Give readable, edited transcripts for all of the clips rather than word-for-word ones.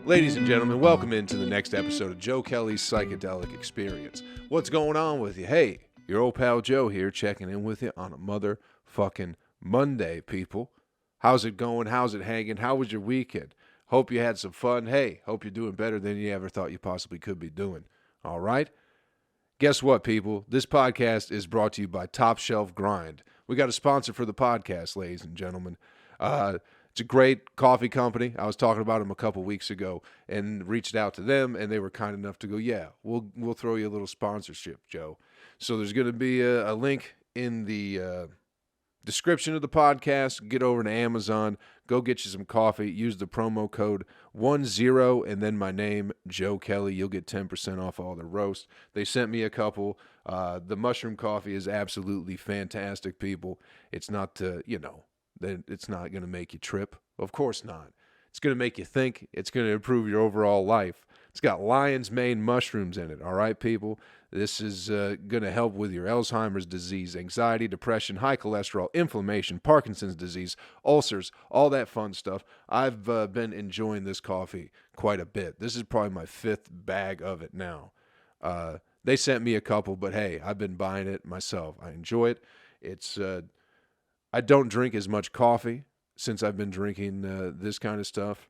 Ladies and gentlemen, welcome into the next episode of Joe Kelley's Psychedelic Experience. What's going on with you? Hey, your old pal Joe here checking in with you on a motherfucking Monday, people. How's it going? How's it hanging? How was your weekend? Hope you had some fun. Hey, hope you're doing better than you ever thought you possibly could be doing. All right? Guess what, people? This podcast is brought to you by Top Shelf Grind. We got a sponsor for the podcast, ladies and gentlemen. It's a great coffee company. I was talking about them a couple weeks ago and reached out to them, and they were kind enough to go, yeah, we'll throw you a little sponsorship, Joe. So there's going to be a link in the description of the podcast. Get over to Amazon. Go get you some coffee. Use the promo code 10 and then my name, Joe Kelley. You'll get 10% off all the roast. They sent me a couple. The mushroom coffee is absolutely fantastic, people. It's not, that it's not going to make you trip. Of course not. It's going to make you think. It's going to improve your overall life. It's got lion's mane mushrooms in it, all right, people? This is going to help with your Alzheimer's disease, anxiety, depression, high cholesterol, inflammation, Parkinson's disease, ulcers, all that fun stuff. I've been enjoying this coffee quite a bit. This is probably my 5th bag of it now. They sent me a couple, but hey, I've been buying it myself. I enjoy it. It's... I don't drink as much coffee since I've been drinking this kind of stuff,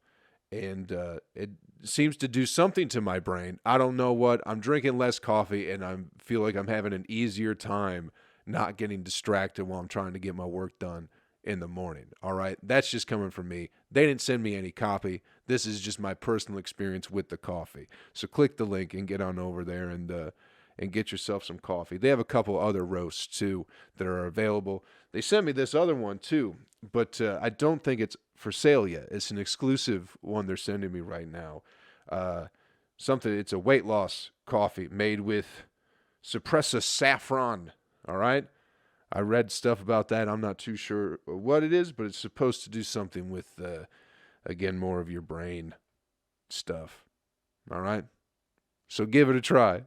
and it seems to do something to my brain. I don't know what. I'm drinking less coffee, and I feel like I'm having an easier time not getting distracted while I'm trying to get my work done in the morning. All right? That's just coming from me. They didn't send me any copy. This is just my personal experience with the coffee. So click the link and get on over there and get yourself some coffee. They have a couple other roasts, too, that are available. They sent me this other one, too, but I don't think it's for sale yet. It's an exclusive one they're sending me right now. It's a weight loss coffee made with suppressa saffron, all right? I read stuff about that. I'm not too sure what it is, but it's supposed to do something with, again, more of your brain stuff, all right? So give it a try.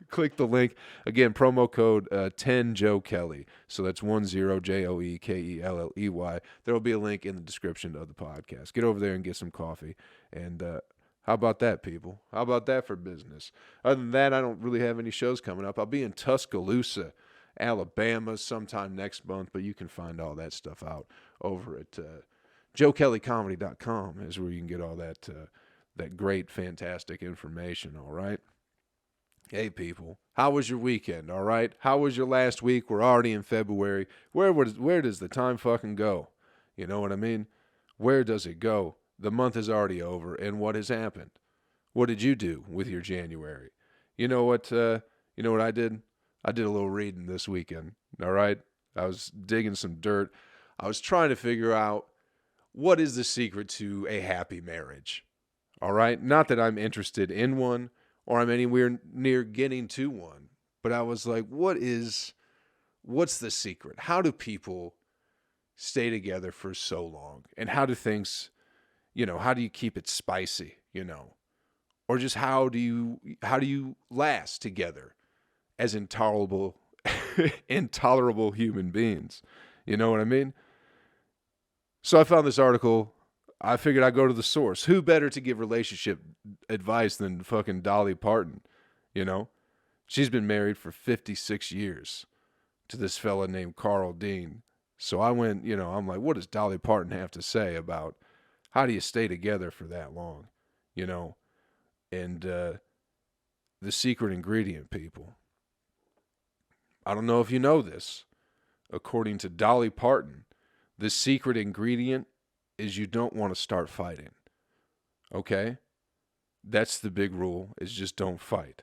Click the link. Again, promo code 10 Joe Kelley. So that's 10 JoeKelley. There will be a link in the description of the podcast. Get over there and get some coffee. And how about that, people? How about that for business? Other than that, I don't really have any shows coming up. I'll be in Tuscaloosa, Alabama sometime next month, but you can find all that stuff out over at JoeKelleyComedy.com is where you can get all that great, fantastic information, all right? Hey, people, how was your weekend, all right? How was your last week? We're already in February. Where does the time fucking go? You know what I mean? Where does it go? The month is already over, and what has happened? What did you do with your January? You know what I did? I did a little reading this weekend, all right? I was digging some dirt. I was trying to figure out what is the secret to a happy marriage. All right? Not that I'm interested in one or I'm anywhere near getting to one, but I was like, what's the secret? How do people stay together for so long? And how do things, how do you keep it spicy, Or just how do you last together as intolerable human beings? You know what I mean? So I found this article. I figured I'd go to the source. Who better to give relationship advice than fucking Dolly Parton, She's been married for 56 years to this fella named Carl Dean. So I went, I'm like, what does Dolly Parton have to say about how do you stay together for that long, And the secret ingredient, people. I don't know if you know this. According to Dolly Parton, the secret ingredient is you don't want to start fighting. Okay? That's the big rule, is just don't fight.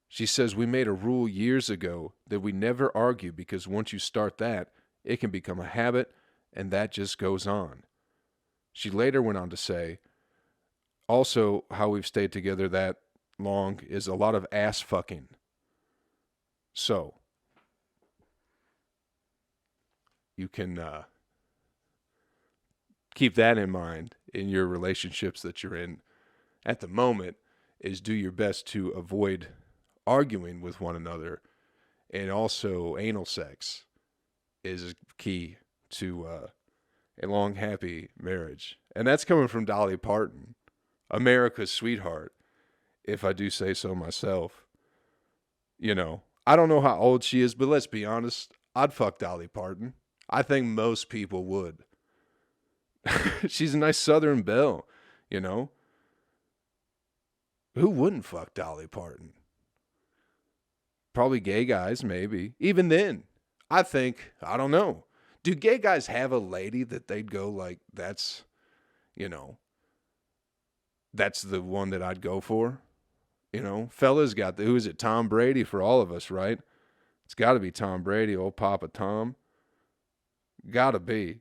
She says, we made a rule years ago that we never argue because once you start that, it can become a habit and that just goes on. She later went on to say, also how we've stayed together that long is a lot of ass fucking. So, you can keep that in mind in your relationships that you're in at the moment, is do your best to avoid arguing with one another. And also anal sex is key to a long, happy marriage. And that's coming from Dolly Parton. America's sweetheart, if I do say so myself. I don't know how old she is, but let's be honest, I'd fuck Dolly Parton. I think most people would. She's a nice Southern belle, you know? Who wouldn't fuck Dolly Parton? Probably gay guys, maybe. Even then, I don't know. Do gay guys have a lady that they'd go like, that's the one that I'd go for? Fellas got who is it? Tom Brady for all of us, right? It's got to be Tom Brady, old Papa Tom. Got to be.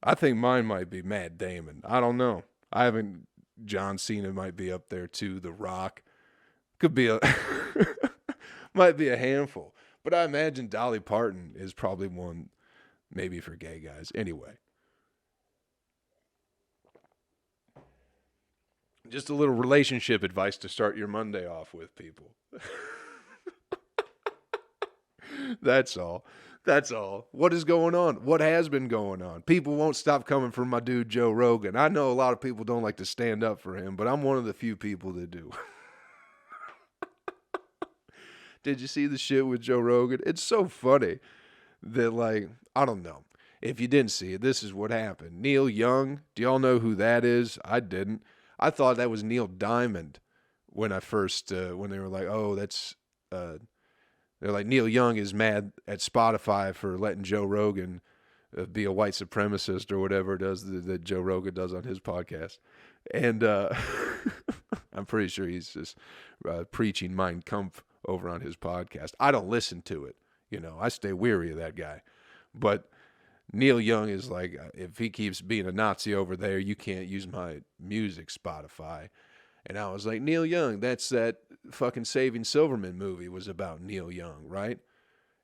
I think mine might be Matt Damon. I don't know. John Cena might be up there too. The Rock. Could be might be a handful. But I imagine Dolly Parton is probably one maybe for gay guys. Anyway. Just a little relationship advice to start your Monday off with, people. That's all. What is going on? What has been going on? People won't stop coming for my dude Joe Rogan. I know a lot of people don't like to stand up for him, but I'm one of the few people that do. Did you see the shit with Joe Rogan? It's so funny that, I don't know. If you didn't see it, this is what happened. Neil Young, do y'all know who that is? I didn't. I thought that was Neil Diamond when I first, when they were like, oh, that's, they're like, Neil Young is mad at Spotify for letting Joe Rogan be a white supremacist or whatever it does that Joe Rogan does on his podcast. And I'm pretty sure he's just preaching Mein Kampf over on his podcast. I don't listen to it. I stay weary of that guy. But Neil Young is like, if he keeps being a Nazi over there, you can't use my music, Spotify. And I was like, Neil Young, that's that fucking Saving Silverman movie was about Neil Young, right?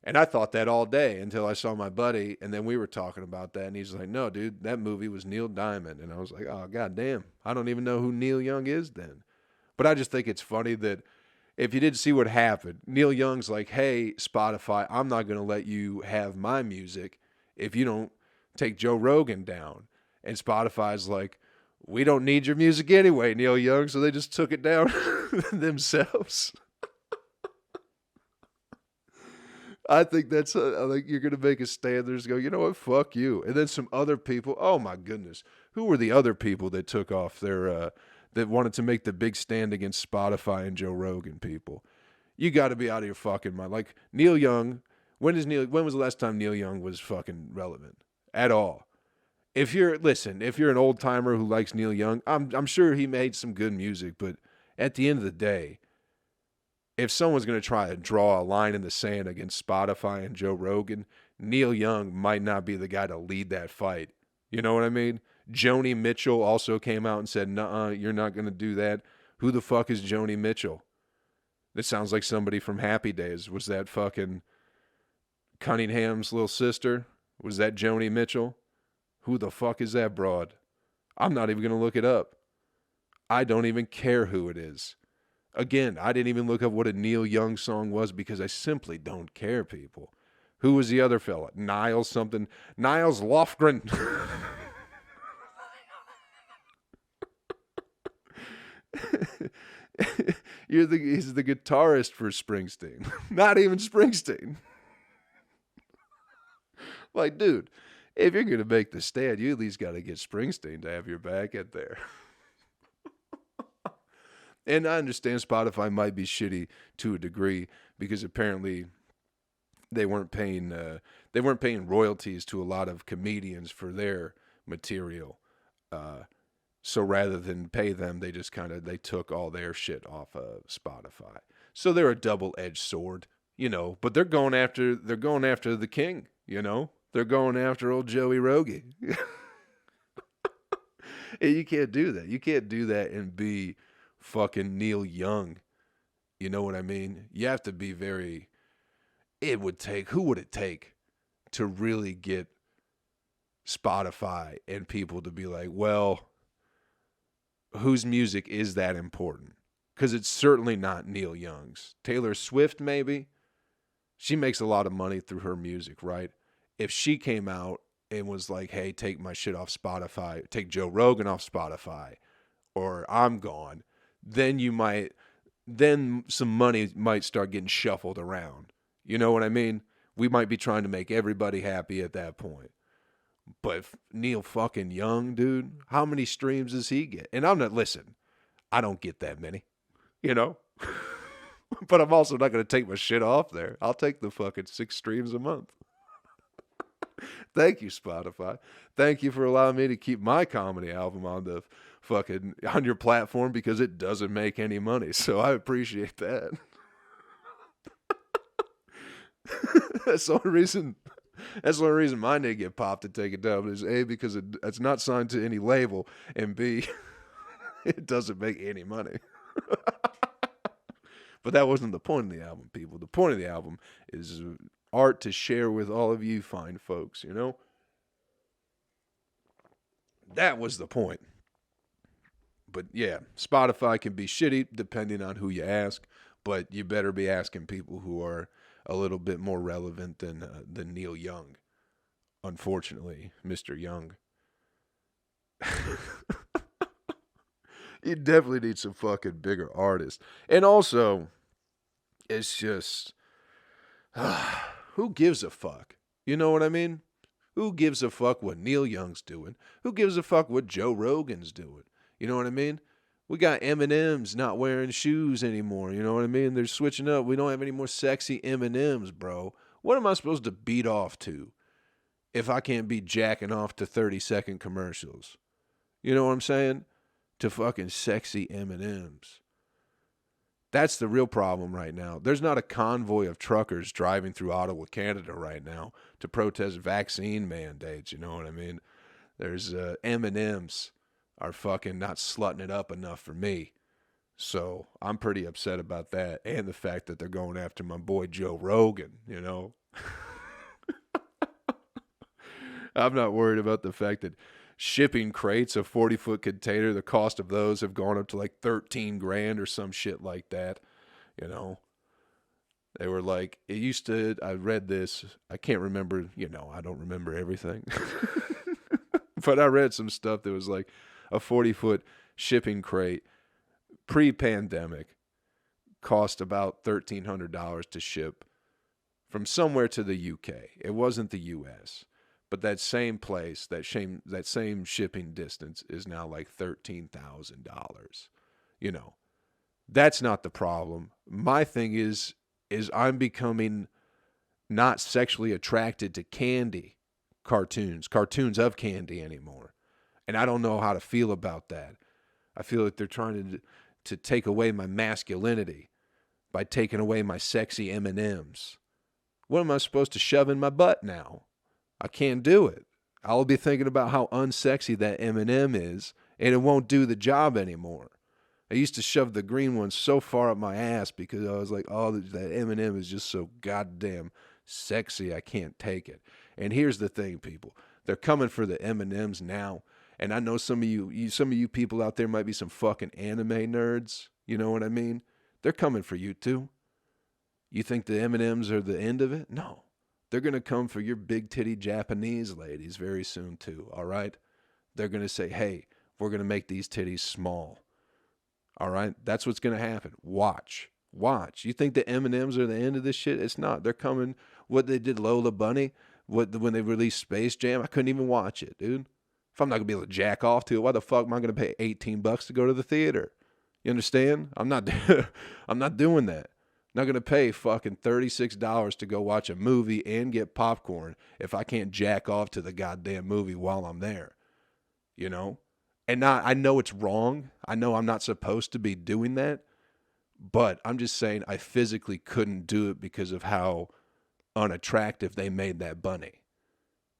And I thought that all day until I saw my buddy, and then we were talking about that, and he's like, no, dude, that movie was Neil Diamond. And I was like, oh, goddamn, I don't even know who Neil Young is then. But I just think it's funny that if you didn't see what happened, Neil Young's like, hey, Spotify, I'm not going to let you have my music if you don't take Joe Rogan down. And Spotify's like, we don't need your music anyway, Neil Young. So they just took it down themselves. I think I think you're going to make a stand there and go, you know what, fuck you. And then some other people, oh my goodness. Who were the other people that took off their, that wanted to make the big stand against Spotify and Joe Rogan people? You got to be out of your fucking mind. Like Neil Young, when was the last time Neil Young was fucking relevant at all? If you're an old timer who likes Neil Young, I'm sure he made some good music, but at the end of the day, if someone's going to try to draw a line in the sand against Spotify and Joe Rogan, Neil Young might not be the guy to lead that fight. You know what I mean? Joni Mitchell also came out and said, nuh-uh, you're not going to do that. Who the fuck is Joni Mitchell? This sounds like somebody from Happy Days. Was that fucking Cunningham's little sister? Was that Joni Mitchell? Who the fuck is that broad? I'm not even going to look it up. I don't even care who it is. Again, I didn't even look up what a Neil Young song was because I simply don't care, people. Who was the other fella? Niles something. Niles Lofgren. He's the guitarist for Springsteen. Not even Springsteen. Like, dude, if you're going to make the stand, you at least got to get Springsteen to have your back at there. And I understand Spotify might be shitty to a degree because apparently they weren't paying royalties to a lot of comedians for their material. So rather than pay them, they just they took all their shit off of Spotify. So they're a double-edged sword, but they're going after the king, They're going after old Joey Rogan. You can't do that. You can't do that and be fucking Neil Young. You know what I mean? You have to be who would it take to really get Spotify and people to be like, well, whose music is that important? Because it's certainly not Neil Young's. Taylor Swift, maybe. She makes a lot of money through her music, right? If she came out and was like, hey, take my shit off Spotify, take Joe Rogan off Spotify, or I'm gone, then some money might start getting shuffled around. You know what I mean? We might be trying to make everybody happy at that point. But Neil fucking Young, dude, how many streams does he get? And listen, I don't get that many, you know? But I'm also not going to take my shit off there. I'll take the fucking 6 streams a month. Thank you, Spotify. Thank you for allowing me to keep my comedy album on your platform, because it doesn't make any money. So I appreciate that. That's the only reason mine didn't get popped to take it down is A, because it's not signed to any label, and B, it doesn't make any money. But that wasn't the point of the album, people. The point of the album is art to share with all of you fine folks, you know? That was the point. But yeah, Spotify can be shitty depending on who you ask, but you better be asking people who are a little bit more relevant than Neil Young. Unfortunately, Mr. Young. You definitely need some fucking bigger artists. And also, it's just, who gives a fuck? You know what I mean? Who gives a fuck what Neil Young's doing? Who gives a fuck what Joe Rogan's doing? You know what I mean? We got M&Ms not wearing shoes anymore. You know what I mean? They're switching up. We don't have any more sexy M&Ms, bro. What am I supposed to beat off to if I can't be jacking off to 30-second commercials? You know what I'm saying? To fucking sexy M&Ms. That's the real problem right now. There's not a convoy of truckers driving through Ottawa, Canada right now to protest vaccine mandates. You know what I mean? There's M&Ms are fucking not slutting it up enough for me. So I'm pretty upset about that. And the fact that they're going after my boy Joe Rogan, you know? I'm not worried about the fact that shipping crates, a 40-foot container, the cost of those have gone up to like 13 grand or some shit like that. You know, they were like, it used to, I read this, I can't remember, you know, I don't remember everything. But I read some stuff that was like a 40-foot shipping crate pre-pandemic cost about $1,300 to ship from somewhere to the UK. It wasn't the US. But that same place, that same shipping distance is now like $13,000. You know, that's not the problem. My thing is I'm becoming not sexually attracted to candy cartoons of candy anymore. And I don't know how to feel about that. I feel like they're trying to take away my masculinity by taking away my sexy M&Ms. What am I supposed to shove in my butt now? I can't do it. I'll be thinking about how unsexy that M&M is, and it won't do the job anymore. I used to shove the green one so far up my ass because I was like, oh, that M&M is just so goddamn sexy, I can't take it. And here's the thing, people. They're coming for the M&Ms now, and I know some of you people out there might be some fucking anime nerds. You know what I mean? They're coming for you too. You think the M&Ms are the end of it? No. They're going to come for your big titty Japanese ladies very soon too, all right? They're going to say, hey, we're going to make these titties small. All right? That's what's going to happen. Watch. You think the M&Ms are the end of this shit? It's not. They're coming. What they did Lola Bunny, when they released Space Jam, I couldn't even watch it, dude. If I'm not going to be able to jack off to it, why the fuck am I going to pay $18 to go to the theater? You understand? I'm not doing that. Not going to pay fucking $36 to go watch a movie and get popcorn if I can't jack off to the goddamn movie while I'm there. You know? And I know it's wrong. I know I'm not supposed to be doing that. But I'm just saying I physically couldn't do it because of how unattractive they made that bunny.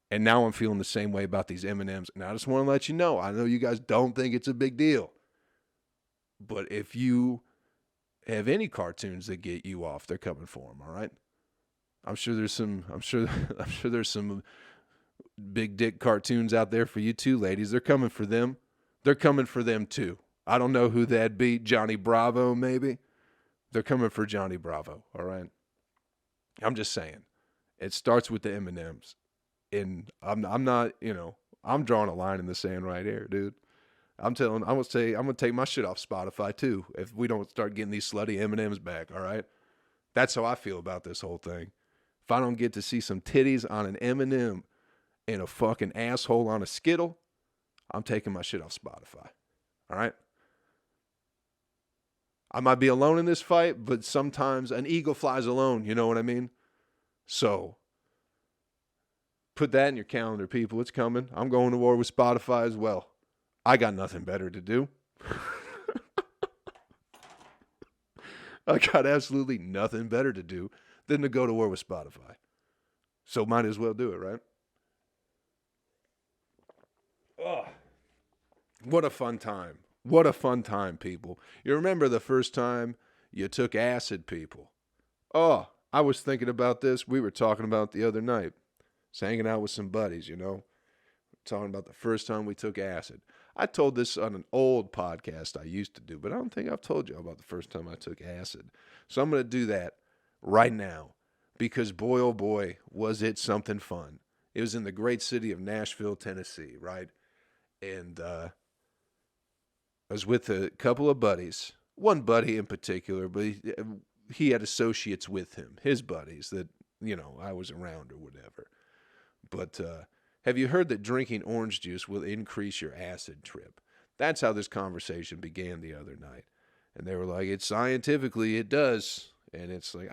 And now I'm feeling the same way about these M&Ms. And I just want to let you know, I know you guys don't think it's a big deal. But if you have any cartoons that get you off, they're coming for them, all right? I'm sure there's some big dick cartoons out there for you too, ladies. They're coming for them. They're coming for them too. I don't know who that'd be. Johnny Bravo, maybe? They're coming for Johnny Bravo, all right? I'm just saying. It starts with the M&Ms. And I'm not, I'm drawing a line in the sand right here, dude. I'm gonna take my shit off Spotify too if we don't start getting these slutty M&Ms back. All right, that's how I feel about this whole thing. If I don't get to see some titties on an M&M and a fucking asshole on a Skittle, I'm taking my shit off Spotify. All right. I might be alone in this fight, but sometimes an eagle flies alone. You know what I mean? So put that in your calendar, people. It's coming. I'm going to war with Spotify as well. I got nothing better to do. I got absolutely nothing better to do than to go to war with Spotify. So might as well do it, right? Oh, what a fun time. What a fun time, people. You remember the first time you took acid, people? Oh, I was thinking about this. We were talking about it the other night. Just hanging out with some buddies, talking about the first time we took acid. I told this on an old podcast I used to do, but I don't think I've told you about the first time I took acid. So I'm going to do that right now because boy, oh boy, was it something fun. It was in the great city of Nashville, Tennessee, right? And I was with a couple of buddies, one buddy in particular, but he had associates with him, his buddies that, I was around or whatever. But have you heard that drinking orange juice will increase your acid trip? That's how this conversation began the other night. And they were like, it's scientifically, it does. And it's like,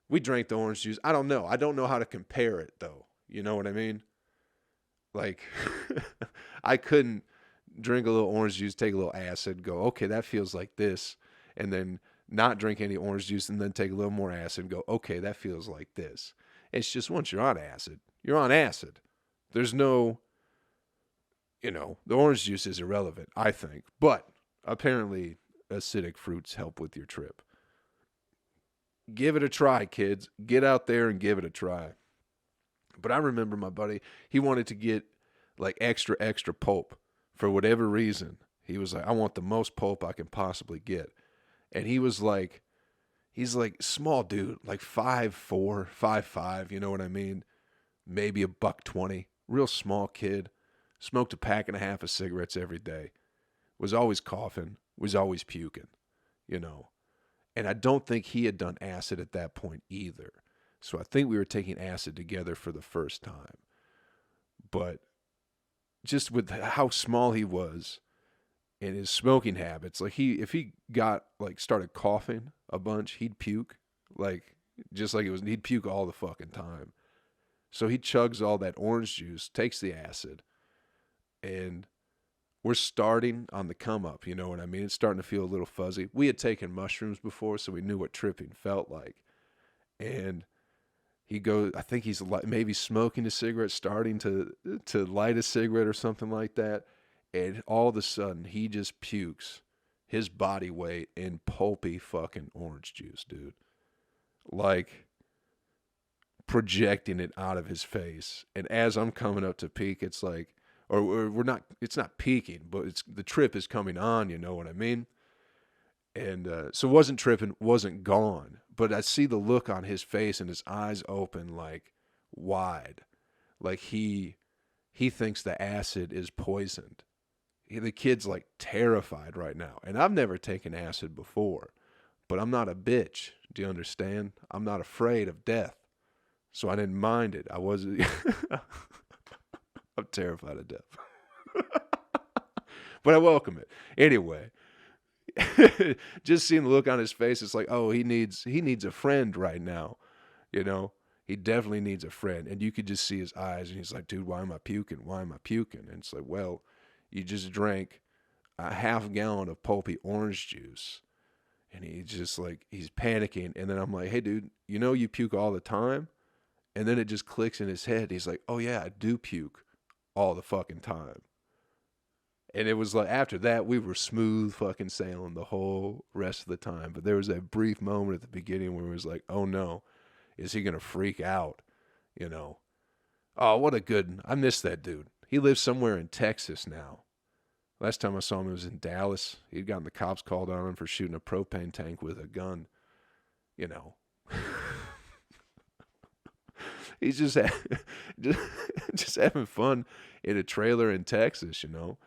we drank the orange juice. I don't know. I don't know how to compare it, though. You know what I mean? Like, I couldn't drink a little orange juice, take a little acid, go, okay, that feels like this. And then not drink any orange juice and then take a little more acid and go, okay, that feels like this. It's just once you're on acid, you're on acid. There's no, the orange juice is irrelevant, I think. But apparently acidic fruits help with your trip. Give it a try, kids. Get out there and give it a try. But I remember my buddy, he wanted to get like extra pulp for whatever reason. He was like, I want the most pulp I can possibly get. And he's like small dude, like 5'4", 5'5", you know what I mean? Maybe $1.20. Real small kid. Smoked a pack and a half of cigarettes every day. Was always coughing. Was always puking, And I don't think he had done acid at that point either. So I think we were taking acid together for the first time. But just with how small he was and his smoking habits, like if he got started coughing a bunch, he'd puke. He'd puke all the fucking time. So he chugs all that orange juice, takes the acid, and we're starting on the come up, you know what I mean? It's starting to feel a little fuzzy. We had taken mushrooms before, so we knew what tripping felt like. And he goes, I think he's maybe smoking a cigarette, starting to light a cigarette or something like that. And all of a sudden, he just pukes his body weight in pulpy fucking orange juice, dude. Like projecting it out of his face. And as I'm coming up to peak, it's like, it's not peaking, but the trip is coming on, you know what I mean? And so wasn't tripping, wasn't gone. But I see the look on his face and his eyes open like wide. Like he thinks the acid is poisoned. The kid's like terrified right now. And I've never taken acid before, but I'm not a bitch. Do you understand? I'm not afraid of death. So I didn't mind it. I wasn't. I'm terrified of death. But I welcome it. Anyway, just seeing the look on his face, it's like, oh, he needs a friend right now. He definitely needs a friend. And you could just see his eyes and he's like, dude, why am I puking? Why am I puking? And it's like, well, you just drank a half gallon of pulpy orange juice. And he's just like, he's panicking. And then I'm like, hey, dude, you puke all the time? And then it just clicks in his head. He's like, oh, yeah, I do puke all the fucking time. And it was like, after that, we were smooth fucking sailing the whole rest of the time. But there was that brief moment at the beginning where it was like, oh, no, is he going to freak out? Oh, I miss that dude. He lives somewhere in Texas now. Last time I saw him, it was in Dallas. He'd gotten the cops called on him for shooting a propane tank with a gun. He's just, just just having fun in a trailer in Texas, you know.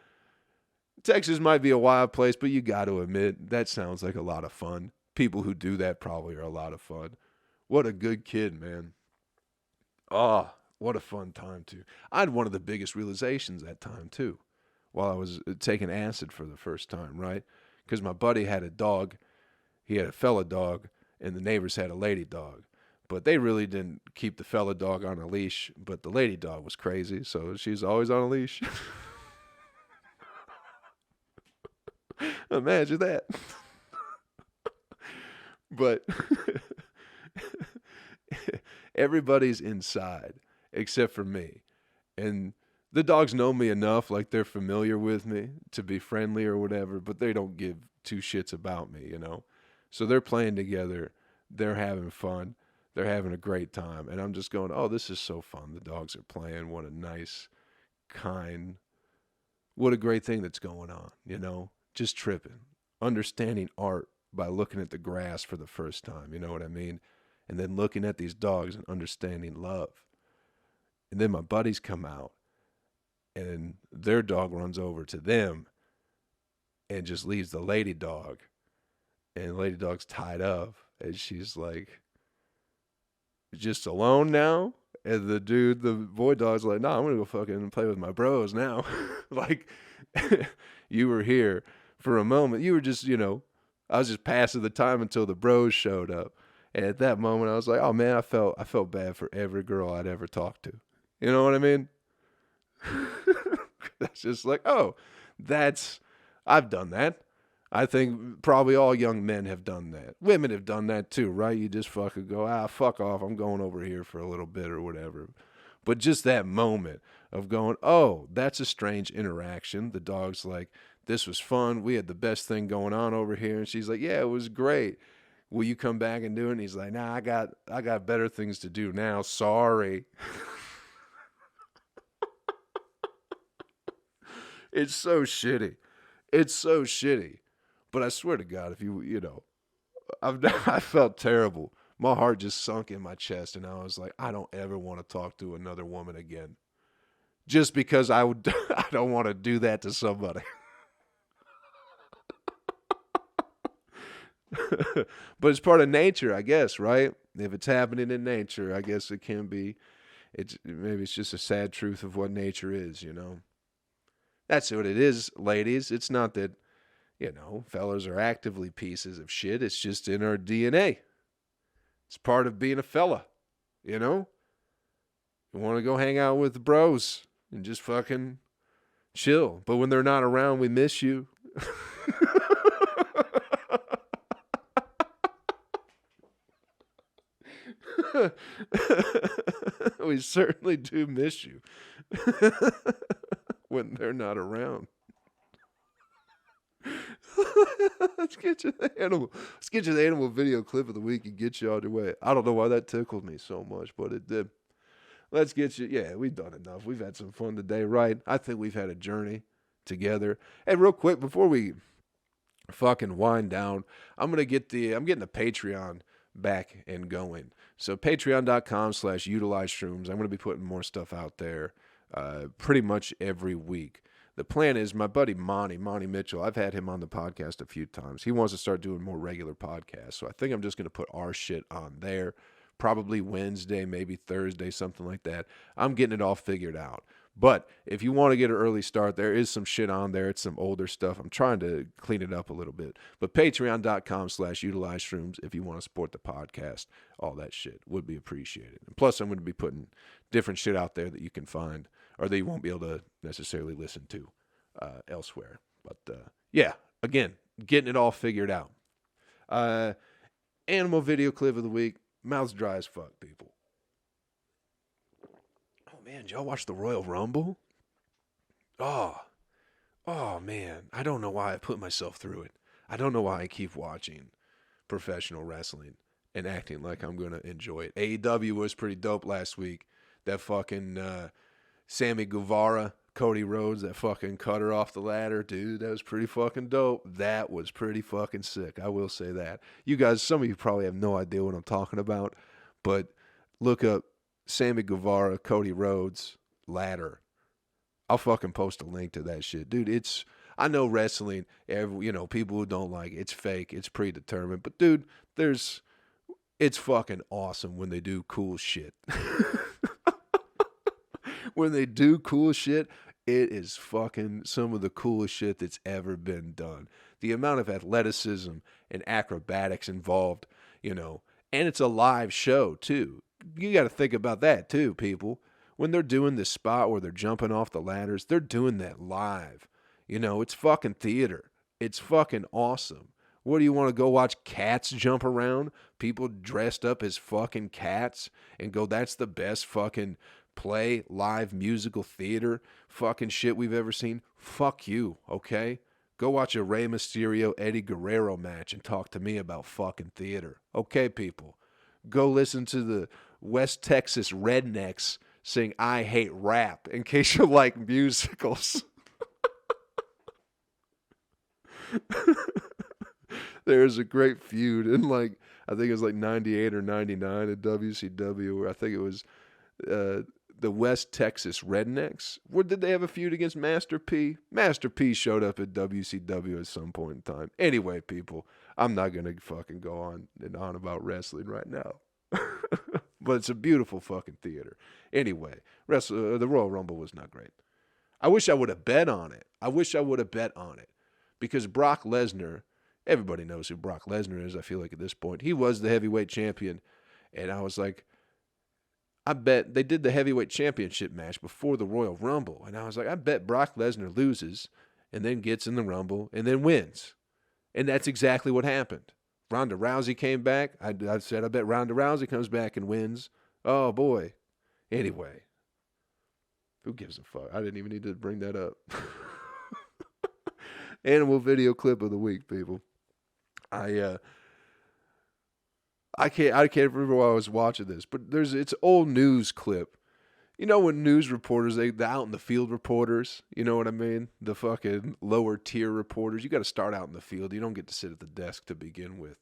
Texas might be a wild place, but you got to admit, that sounds like a lot of fun. People who do that probably are a lot of fun. What a good kid, man. Oh, what a fun time, too. I had one of the biggest realizations that time, too, while I was taking acid for the first time, right? Because my buddy had a dog. He had a fella dog, and the neighbors had a lady dog. But they really didn't keep the fella dog on a leash, but the lady dog was crazy, so she was always on a leash. Imagine that. But everybody's inside except for me. And the dogs know me enough, like they're familiar with me to be friendly or whatever, but they don't give two shits about me, you know? So they're playing together. They're having fun. They're having a great time. And I'm just going, oh, this is so fun. The dogs are playing. What a nice, kind, what a great thing that's going on, you know? Just tripping. Understanding art by looking at the grass for the first time, you know what I mean? And then looking at these dogs and understanding love. And then my buddies come out and their dog runs over to them and just leaves the lady dog. And the lady dog's tied up and she's like, just alone now? And the boy dog's like, nah, I'm gonna go fucking play with my bros now. Like, you were here for a moment. You were just, you know, I was just passing the time until the bros showed up. And at that moment, I was like, oh man, I felt bad for every girl I'd ever talked to. You know what I mean? That's just like, oh, I've done that. I think probably all young men have done that. Women have done that too, right? You just fucking go, fuck off. I'm going over here for a little bit or whatever. But just that moment of going, oh, that's a strange interaction. The dog's like, this was fun. We had the best thing going on over here. And she's like, yeah, it was great. Will you come back and do it? And he's like, nah, I got better things to do now. Sorry. It's so shitty. It's so shitty. But I swear to God, if you know, I felt terrible. My heart just sunk in my chest, and I was like, I don't ever want to talk to another woman again. Just because I don't want to do that to somebody. But it's part of nature, I guess, right? If it's happening in nature, I guess it can be. Maybe it's just a sad truth of what nature is, you know. That's what it is, ladies. It's not that, you know, fellas are actively pieces of shit. It's just in our DNA. It's part of being a fella, you know? You want to go hang out with the bros and just fucking chill. But when they're not around, we miss you. We certainly do miss you when they're not around. Let's get you the animal video clip of the week and get you on your way. I don't know why that tickled me so much, but it did. Let's get you. Yeah, we've done enough. We've had some fun today, right? I think we've had a journey together. Hey, real quick before we fucking wind down, I'm getting the Patreon back and going. So patreon.com/utilize shrooms. I'm going to be putting more stuff out there pretty much every week. The plan is my buddy Monty Mitchell, I've had him on the podcast a few times. He wants to start doing more regular podcasts. So I think I'm just going to put our shit on there. Probably Wednesday, maybe Thursday, something like that. I'm getting it all figured out. But if you want to get an early start, there is some shit on there. It's some older stuff. I'm trying to clean it up a little bit. But patreon.com/utilize shrooms if you want to support the podcast. All that shit would be appreciated. And plus, I'm going to be putting different shit out there that you can find or that you won't be able to necessarily listen to elsewhere. But yeah, again, getting it all figured out. Animal video clip of the week. Mouth's dry as fuck, people. Oh, man, did y'all watch the Royal Rumble? Oh, man. I don't know why I put myself through it. I don't know why I keep watching professional wrestling and acting like I'm going to enjoy it. AEW was pretty dope last week. That fucking Sammy Guevara, Cody Rhodes, that fucking cutter off the ladder, dude, that was pretty fucking dope. That was pretty fucking sick. I will say that. You guys, some of you probably have no idea what I'm talking about, but look up Sammy Guevara, Cody Rhodes ladder. I'll fucking post a link to that shit. Dude, I know wrestling, people who don't like it's fake, it's predetermined. But dude, it's fucking awesome when they do cool shit. When they do cool shit, it is fucking some of the coolest shit that's ever been done. The amount of athleticism and acrobatics involved, and it's a live show too. You got to think about that too, people. When they're doing this spot where they're jumping off the ladders, they're doing that live. It's fucking theater. It's fucking awesome. What do you want to go watch cats jump around? People dressed up as fucking cats and go, that's the best fucking play, live musical theater fucking shit we've ever seen? Fuck you, okay? Go watch a Rey Mysterio Eddie Guerrero match and talk to me about fucking theater. Okay, people? Go listen to the West Texas Rednecks sing I Hate Rap in case you like musicals. There's a great feud in I think it was 98 or 99 at WCW, where I think it was the West Texas Rednecks. What did they have a feud against Master P? Master P showed up at WCW at some point in time. Anyway, people, I'm not going to fucking go on and on about wrestling right now. But it's a beautiful fucking theater. Anyway, the Royal Rumble was not great. I wish I would have bet on it. Because Brock Lesnar, everybody knows who Brock Lesnar is, I feel like at this point. He was the heavyweight champion. And I was like, I bet they did the heavyweight championship match before the Royal Rumble. And I was like, I bet Brock Lesnar loses and then gets in the Rumble and then wins. And that's exactly what happened. Ronda Rousey came back. I said, I bet Ronda Rousey comes back and wins. Oh, boy. Anyway. Who gives a fuck? I didn't even need to bring that up. Animal video clip of the week, people. I can't remember why I was watching this, but it's an old news clip. When news reporters, the out in the field reporters, you know what I mean? The fucking lower tier reporters, you got to start out in the field. You don't get to sit at the desk to begin with.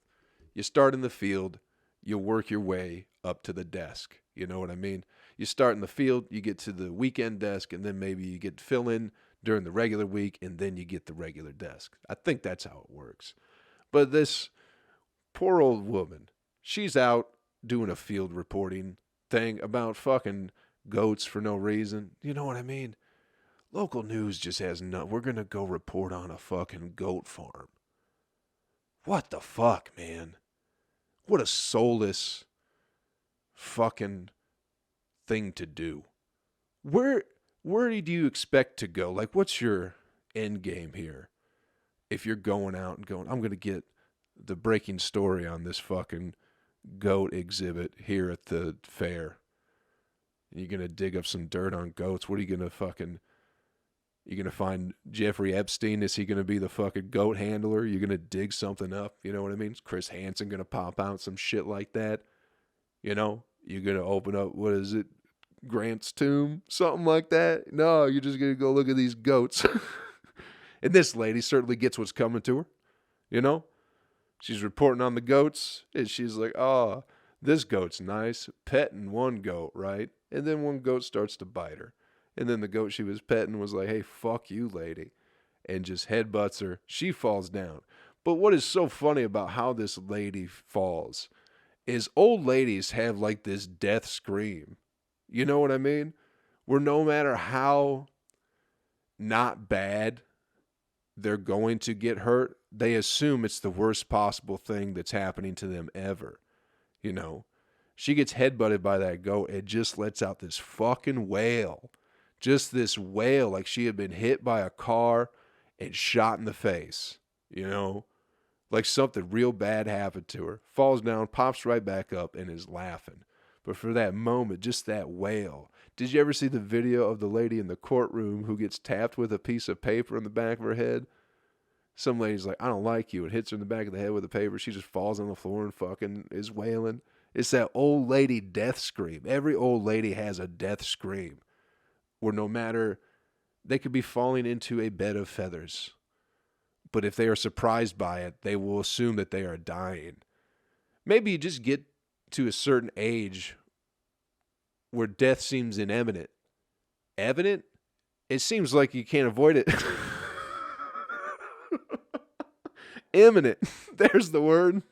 You start in the field, you work your way up to the desk. You know what I mean? You start in the field, you get to the weekend desk, and then maybe you get fill in during the regular week, and then you get the regular desk. I think that's how it works. But this poor old woman, she's out doing a field reporting thing about fucking goats for no reason. You know what I mean? Local news just has no. We're going to go report on a fucking goat farm. What the fuck, man? What a soulless fucking thing to do. Where do you expect to go? What's your end game here? If you're going out and going, I'm going to get the breaking story on this fucking goat exhibit here at the fair. You're going to dig up some dirt on goats. What are you going to you going to find Jeffrey Epstein? Is he going to be the fucking goat handler? You're going to dig something up. You know what I mean? Is Chris Hansen going to pop out some shit like that? You're going to open up, what is it? Grant's tomb? Something like that? No, you're just going to go look at these goats. And this lady certainly gets what's coming to her. She's reporting on the goats, and she's like, oh, this goat's nice. Petting one goat, right? And then one goat starts to bite her. And then the goat she was petting was like, hey, fuck you, lady. And just headbutts her. She falls down. But what is so funny about how this lady falls is old ladies have this death scream. You know what I mean? Where no matter how not bad they're going to get hurt, they assume it's the worst possible thing that's happening to them ever. She gets headbutted by that goat and just lets out this fucking wail. Just this wail like she had been hit by a car and shot in the face. Like something real bad happened to her. Falls down, pops right back up, and is laughing. But for that moment, just that wail. Did you ever see the video of the lady in the courtroom who gets tapped with a piece of paper in the back of her head? Some lady's like, I don't like you, and hits her in the back of the head with the paper. She just falls on the floor and fucking is wailing. It's that old lady death scream. Every old lady has a death scream. Where no matter, they could be falling into a bed of feathers. But if they are surprised by it, they will assume that they are dying. Maybe you just get to a certain age where death seems imminent. Evident? It seems like you can't avoid it. Imminent. There's the word.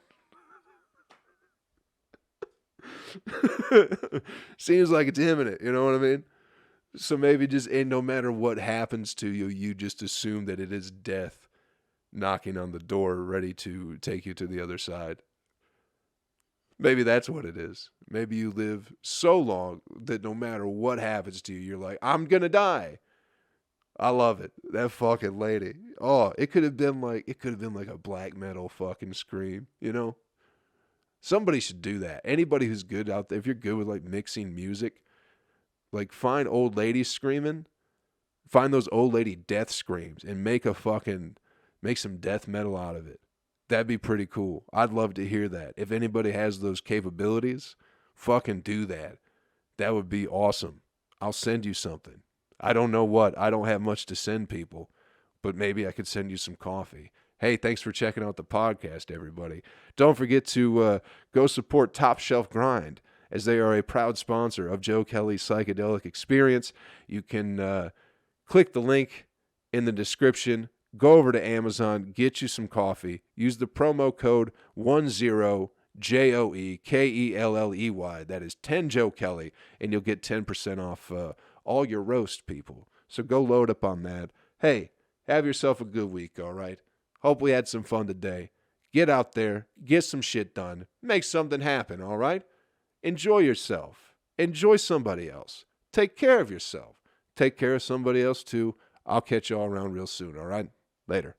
Seems like it's imminent. You know what I mean? So maybe just, and no matter what happens to you, you just assume that it is death knocking on the door, ready to take you to the other side. Maybe that's what it is. Maybe you live so long that no matter what happens to you, you're like, I'm going to die. I love it. That fucking lady. Oh, it could have been like a black metal fucking scream, you know? Somebody should do that. Anybody who's good out there, if you're good with like mixing music, like find old ladies screaming, find those old lady death screams and make some death metal out of it. That'd be pretty cool. I'd love to hear that. If anybody has those capabilities, fucking do that. That would be awesome. I'll send you something. I don't know what. I don't have much to send people, but maybe I could send you some coffee. Hey, thanks for checking out the podcast, everybody. Don't forget to go support Top Shelf Grind, as they are a proud sponsor of Joe Kelley's Psychedelic Experience. You can click the link in the description. Go over to Amazon, get you some coffee. Use the promo code 10JOEKELLEY. That is 10 Joe Kelley, and you'll get 10% off all your roast, people. So go load up on that. Hey, have yourself a good week, all right? Hope we had some fun today. Get out there, get some shit done, make something happen, all right? Enjoy yourself. Enjoy somebody else. Take care of yourself. Take care of somebody else, too. I'll catch y'all around real soon, all right? Later.